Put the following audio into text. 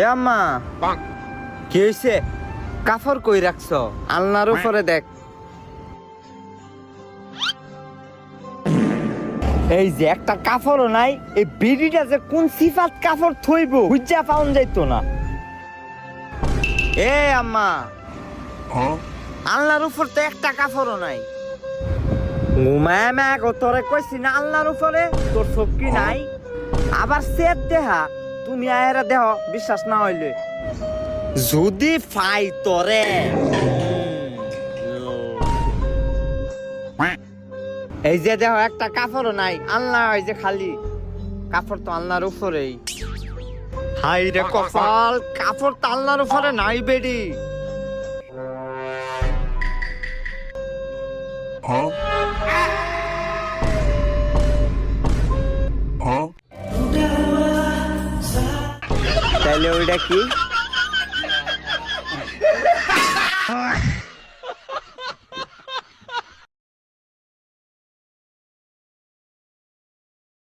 এ আম্মা, কি হয়েছে? কাফর কই রাখছ? আলনার উপরে দেখ। এই যে একটা কাফরও নাই, এই বিড়িটা যে কোন সিফাত কাফর থইব বুঝা পাউন যাইতো না। এ আম্মা, আলনার উপর তো একটা কাফরও নাই। ঘুমায় ম্যাগ তোরে কইছি না আলনার উপরে, তোর চোখকি নাই? আবার সেট দেহা, তুমি আয়েরা দেহ বিশ্বাস না হইলে যদি ফাই তরে। এই যে দেহ একটা কাপড়ও নাই, আল্লাহ এই যে খালি কাপড় তো আল্লাহর উপরেই। হাই রে কপাল, কাপড় তো আল্লাহর উপরে নাই বেডি। তাইলে ওইটা কি?